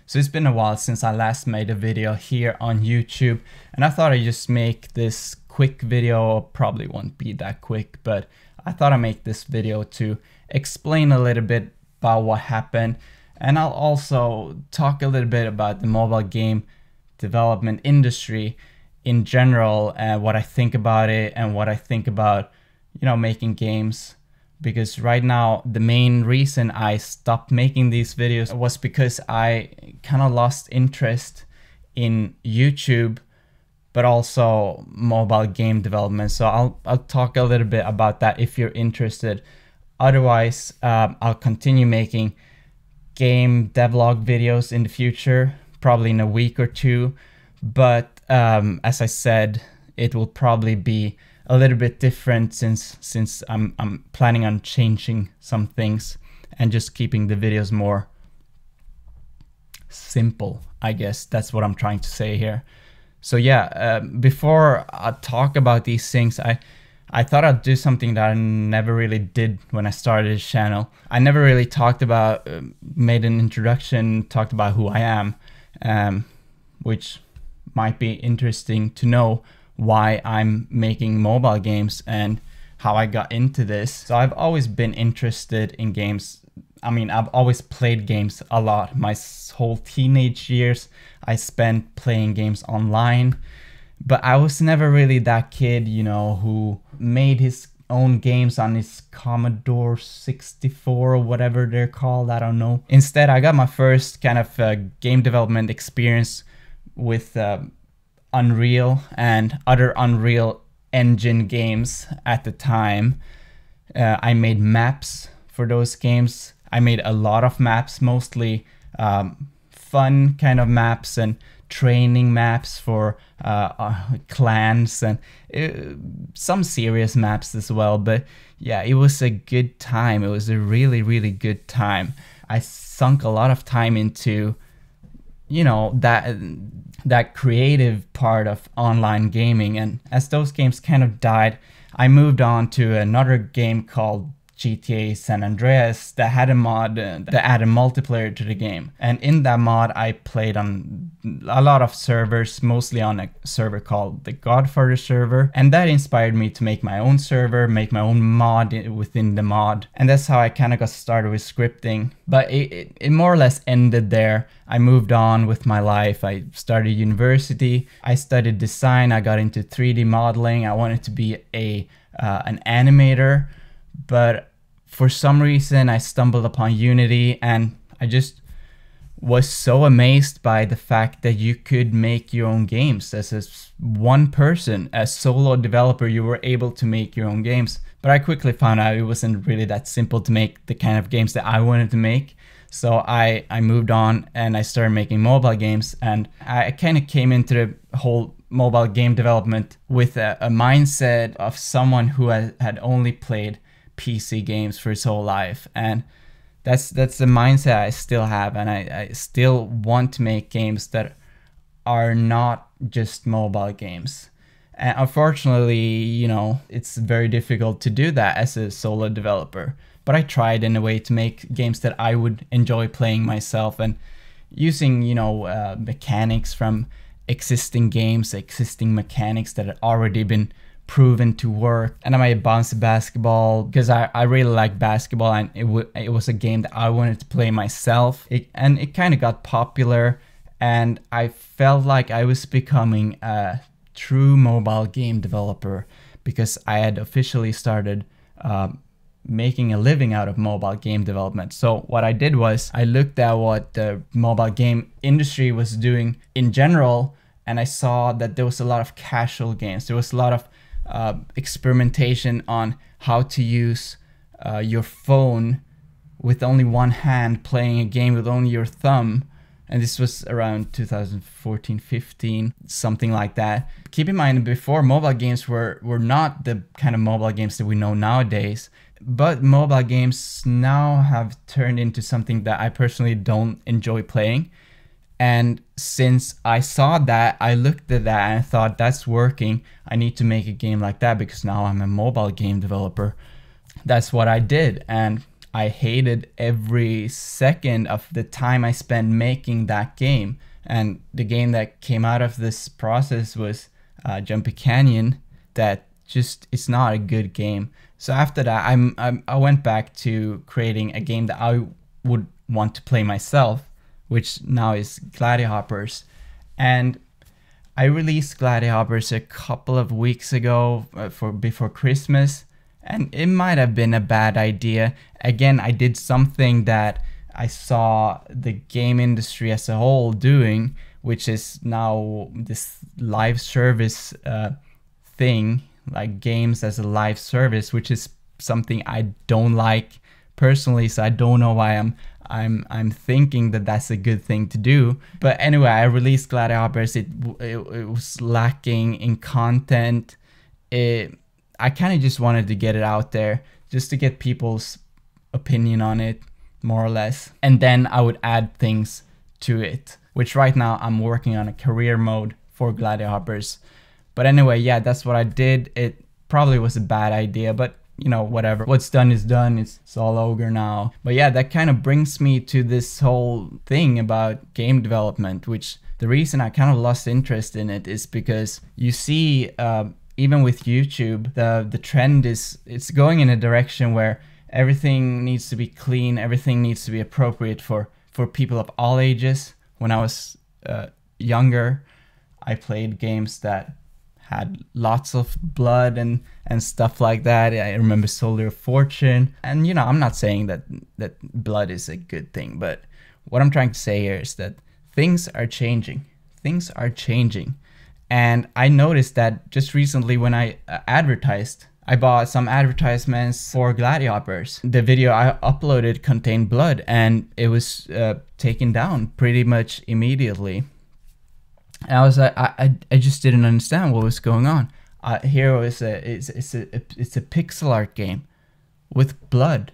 So it's been a while since I last made a video here on YouTube, and I thought I'd just make this quick video. Probably won't be that quick, but I thought I'd make this video to explain a little bit about what happened, and I'll also talk a little bit about the mobile game development industry in general, and what I think about it and what I think about, making games. Because right now, the main reason I stopped making these videos was because I kind of lost interest in YouTube, but also mobile game development. So I'll talk a little bit about that if you're interested. Otherwise, I'll continue making game devlog videos in the future, probably in a week or two. But as I said, it will probably be a little bit different since I'm planning on changing some things and just keeping the videos more simple. I guess that's what I'm trying to say here. So yeah, before I talk about these things, I thought I'd do something that I never really did when I started this channel. I never really talked about, made an introduction, talked about who I am, which might be interesting to know why I'm making mobile games and how I got into this. So I've always been interested in games. I mean, I've always played games a lot. My whole teenage years I spent playing games online, but I was never really that kid, who made his own games on his Commodore 64 or whatever they're called, I don't know. Instead, I got my first kind of game development experience with Unreal and other Unreal Engine games at the time. I made maps for those games. I made a lot of maps, mostly fun kind of maps and training maps for clans and some serious maps as well. But yeah, it was a good time. It was a really, really good time. I sunk a lot of time into that creative part of online gaming, and as those games kind of died, I moved on to another game called GTA San Andreas that had a mod that added multiplayer to the game. And in that mod, I played on a lot of servers, mostly on a server called the Godfather server. And that inspired me to make my own server, make my own mod within the mod. And that's how I kind of got started with scripting. But it more or less ended there. I moved on with my life. I started university. I studied design. I got into 3D modeling. I wanted to be an animator. But for some reason I stumbled upon Unity, and I just was so amazed by the fact that you could make your own games. As one person, as solo developer, you were able to make your own games. But I quickly found out it wasn't really that simple to make the kind of games that I wanted to make. So I moved on and I started making mobile games, and I kind of came into the whole mobile game development with a mindset of someone who had only played PC games for his whole life. And that's the mindset I still have, and I still want to make games that are not just mobile games. And unfortunately, it's very difficult to do that as a solo developer. But I tried in a way to make games that I would enjoy playing myself, and using, mechanics from existing games, existing mechanics that had already been proven to work. And I made bouncy basketball because I really like basketball, and it was a game that I wanted to play myself. It kind of got popular, and I felt like I was becoming a true mobile game developer because I had officially started making a living out of mobile game development. So what I did was I looked at what the mobile game industry was doing in general, and I saw that there was a lot of casual games. There was a lot of experimentation on how to use your phone with only one hand, playing a game with only your thumb. And this was around 2014-15, something like that. Keep in mind, before, mobile games were not the kind of mobile games that we know nowadays. But mobile games now have turned into something that I personally don't enjoy playing. And since I saw that, I looked at that and I thought, that's working. I need to make a game like that because now I'm a mobile game developer. That's what I did. And I hated every second of the time I spent making that game. And the game that came out of this process was Jumpy Canyon, that just, it's not a good game. So after that, I went back to creating a game that I would want to play myself, which now is Gladihoppers. And I released Gladihoppers a couple of weeks ago before Christmas, and it might have been a bad idea. Again, I did something that I saw the game industry as a whole doing, which is now this live service thing, like games as a live service, which is something I don't like personally. So I don't know why I'm thinking that that's a good thing to do. But anyway, I released Gladihoppers. It was lacking in content. I kind of just wanted to get it out there, just to get people's opinion on it, more or less. And then I would add things to it, which right now I'm working on a career mode for Gladihoppers. But anyway, yeah, that's what I did. It probably was a bad idea, but you know, whatever. What's done is done. It's all over now. But yeah, that kind of brings me to this whole thing about game development, which the reason I kind of lost interest in it is because you see, even with YouTube, the trend is, it's going in a direction where everything needs to be clean, everything needs to be appropriate for people of all ages. When I was younger, I played games that had lots of blood and stuff like that. I remember Soldier of Fortune. And you know, I'm not saying that blood is a good thing, but what I'm trying to say here is that things are changing. Things are changing. And I noticed that just recently when I advertised, I bought some advertisements for Gladihoppers. The video I uploaded contained blood, and it was taken down pretty much immediately. And I was like, I just didn't understand what was going on. Here was it's a pixel art game with blood,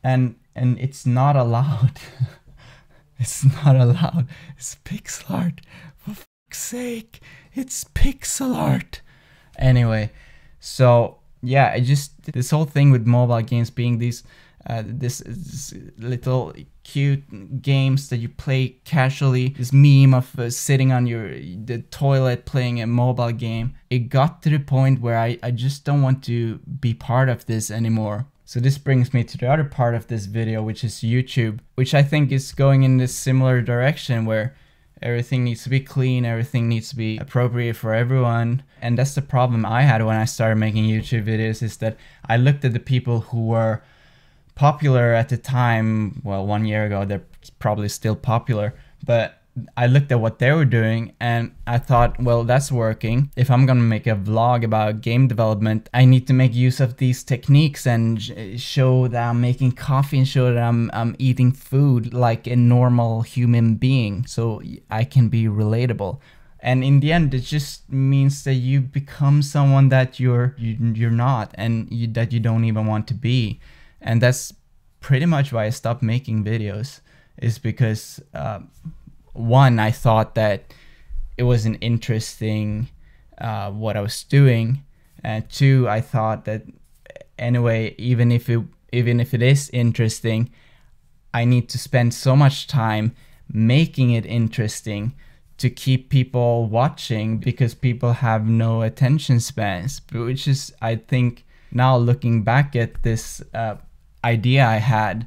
and it's not allowed. It's not allowed. It's pixel art. For fuck's sake, it's pixel art. Anyway, so yeah, this whole thing with mobile games being these this little cute games that you play casually, this meme of sitting on the toilet playing a mobile game, it got to the point where I just don't want to be part of this anymore. So this brings me to the other part of this video, which is YouTube, which I think is going in this similar direction where everything needs to be clean, everything needs to be appropriate for everyone. And that's the problem I had when I started making YouTube videos, is that I looked at the people who were popular at the time. Well, 1 year ago, they're probably still popular, but I looked at what they were doing and I thought, well, that's working. If I'm gonna make a vlog about game development, I need to make use of these techniques and show that I'm making coffee and show that I'm eating food like a normal human being, so I can be relatable. And in the end, it just means that you become someone that you're not, and that you don't even want to be. And that's pretty much why I stopped making videos, is because one, I thought that it wasn't interesting what I was doing, and two, I thought that anyway, even if it is interesting, I need to spend so much time making it interesting to keep people watching, because people have no attention spans. Which is, I think, now looking back at this idea I had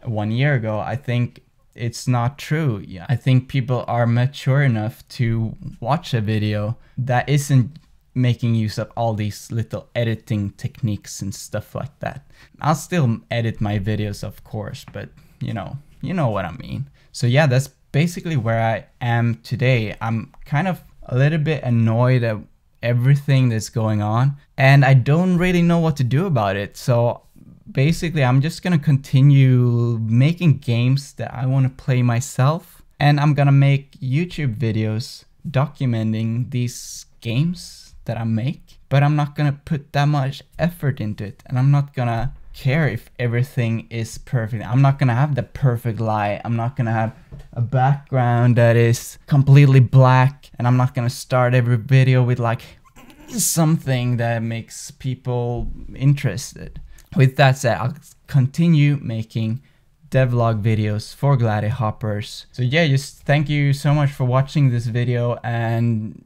1 year ago, I think it's not true. I think people are mature enough to watch a video that isn't making use of all these little editing techniques and stuff like that. I'll still edit my videos, of course, but you know what I mean. So yeah, that's basically where I am today. I'm kind of a little bit annoyed at everything that's going on, and I don't really know what to do about it. So basically, I'm just gonna continue making games that I want to play myself, and I'm gonna make YouTube videos documenting these games that I make, but I'm not gonna put that much effort into it, and I'm not gonna care if everything is perfect. I'm not gonna have the perfect light. I'm not gonna have a background that is completely black, and I'm not gonna start every video with like something that makes people interested. with that said, I'll continue making devlog videos for Glady Hoppers. So yeah, just thank you so much for watching this video, and